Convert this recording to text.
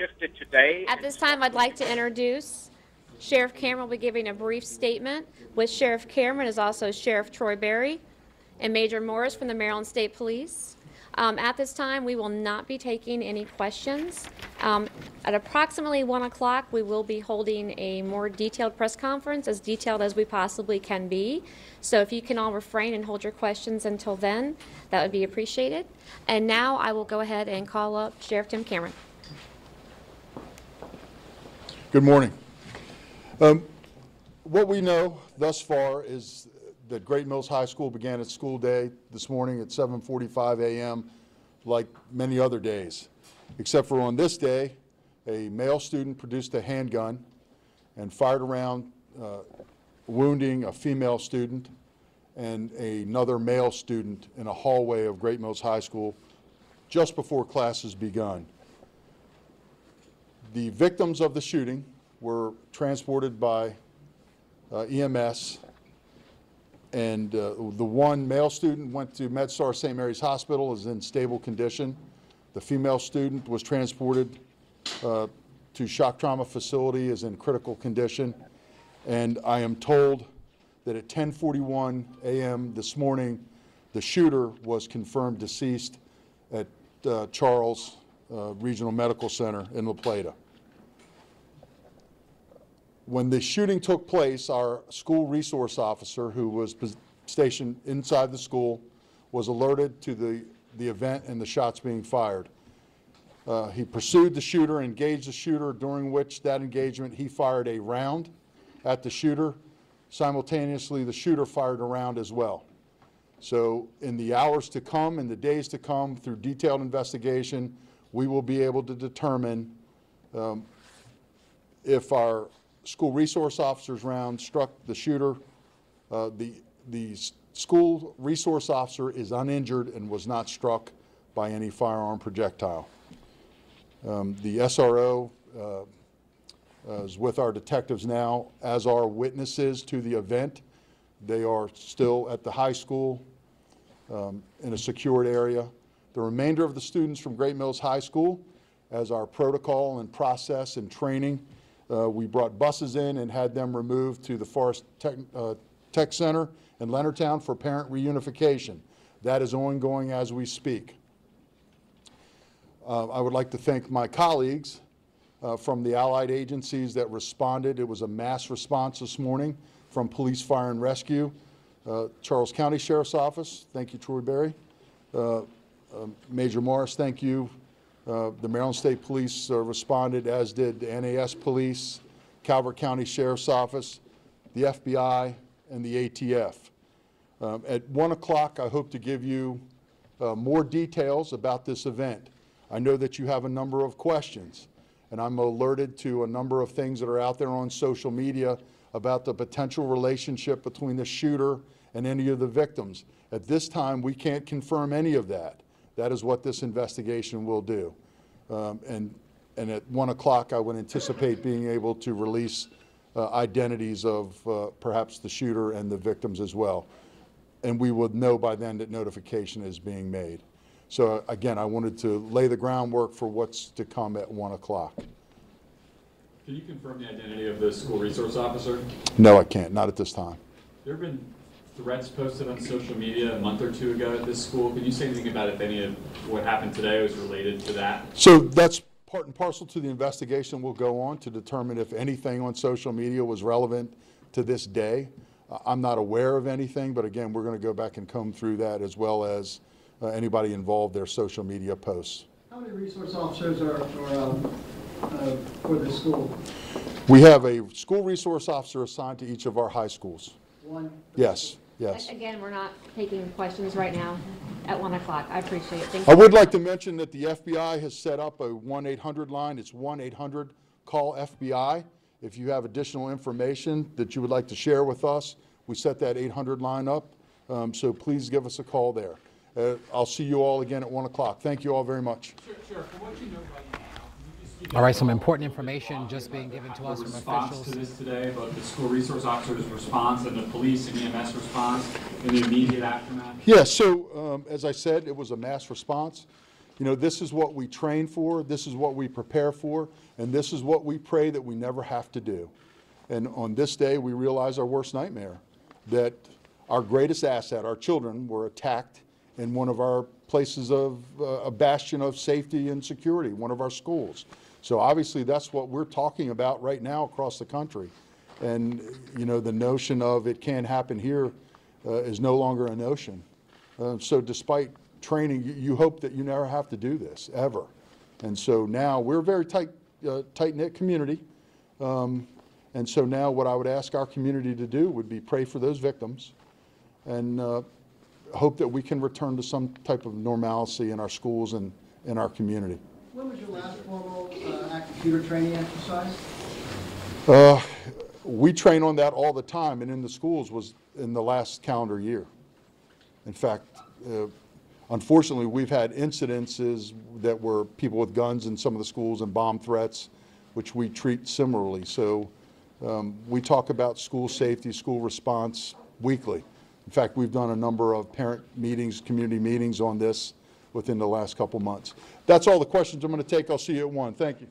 shifted today. At this time, I'd like to introduce Sheriff Cameron will be giving a brief statement. With Sheriff Cameron is also Sheriff Troy Berry and Major Morris from the Maryland State Police. At this time, we will not be taking any questions. At approximately 1 o'clock, we will be holding a more detailed press conference, as detailed as we possibly can be. So if you can all refrain and hold your questions until then, that would be appreciated. And now I will go ahead and call up Sheriff Tim Cameron. Good morning. What we know thus far is that Great Mills High School began its school day this morning at 7:45 a.m. like many other days, except for on this day, a male student produced a handgun and fired around, wounding a female student and another male student in a hallway of Great Mills High School just before classes begun. The victims of the shooting were transported by EMS, and the one male student went to MedStar St. Mary's Hospital, is in stable condition. The female student was transported to shock trauma facility, is in critical condition. And I am told that at 10:41 a.m. this morning, the shooter was confirmed deceased at Charles Regional Medical Center in La Plata. When the shooting took place, our school resource officer, who was stationed inside the school, was alerted to the event and the shots being fired. He pursued the shooter, engaged the shooter, during which that engagement he fired a round at the shooter. Simultaneously, the shooter fired a round as well. So in the hours to come, in the days to come, through detailed investigation, we will be able to determine if our school resource officer's round struck the shooter. The school resource officer is uninjured and was not struck by any firearm projectile. The SRO is with our detectives now, as are witnesses to the event. They are still at the high school in a secured area. The remainder of the students from Great Mills High School, as our protocol and process and training, we brought buses in and had them removed to the Forest Tech Center in Leonardtown for parent reunification. That is ongoing as we speak. I would like to thank my colleagues from the allied agencies that responded. It was a mass response this morning from Police, Fire, and Rescue. Charles County Sheriff's Office, thank you, Troy Berry. Major Morris, thank you. The Maryland State Police responded, as did the NAS Police, Calvert County Sheriff's Office, the FBI, and the ATF. At 1 o'clock, I hope to give you more details about this event. I know that you have a number of questions, and I'm alerted to a number of things that are out there on social media about the potential relationship between the shooter and any of the victims. At this time, we can't confirm any of that. That is what this investigation will do. And at 1 o'clock, I would anticipate being able to release identities of perhaps the shooter and the victims as well. And we would know by then that notification is being made. So again, I wanted to lay the groundwork for what's to come at 1 o'clock. Can you confirm the identity of the school resource officer? No, I can't, not at this time. There have been threats posted on social media a month or two ago at this school. Can you say anything about if any of what happened today was related to that? So that's part and parcel to the investigation we'll go on to determine if anything on social media was relevant to this day. I'm not aware of anything, but again, we're going to go back and comb through that, as well as anybody involved, their social media posts. How many resource officers are for the school? We have a school resource officer assigned to each of our high schools. One? Yes, yes. Again, we're not taking questions right now at 1 o'clock. I appreciate it. Thank I you. would like to mention that the FBI has set up a 1-800 line. It's 1-800-CALL-FBI. If you have additional information that you would like to share with us, we set that 800 line up. So please give us a call there. I'll see you all again at 1 o'clock. Thank you all very much. Sure. From what you know right now, can you just speak all right, some important information just being given to us the from response officials. to this today, about the school resource officer's response and the police and EMS response in the immediate aftermath? Yeah, so as I said, it was a mass response. You know, this is what we train for, this is what we prepare for, and this is what we pray that we never have to do. And on this day, we realize our worst nightmare, that our greatest asset, our children, were attacked in one of our places of a bastion of safety and security, one of our schools. So obviously that's what we're talking about right now across the country. And you know, the notion of it can't happen here is no longer a notion. So despite training, you hope that you never have to do this, ever. And so now we're a very tight-knit community. And so now what I would ask our community to do would be pray for those victims and hope that we can return to some type of normalcy in our schools and in our community. When was your last formal active shooter training exercise? We train on that all the time, and in the schools was in the last calendar year. In fact, unfortunately, we've had incidences that were people with guns in some of the schools and bomb threats, which we treat similarly. So we talk about school safety, school response weekly. In fact, we've done a number of parent meetings, community meetings on this within the last couple months. That's all the questions I'm going to take. I'll see you at 1. Thank you.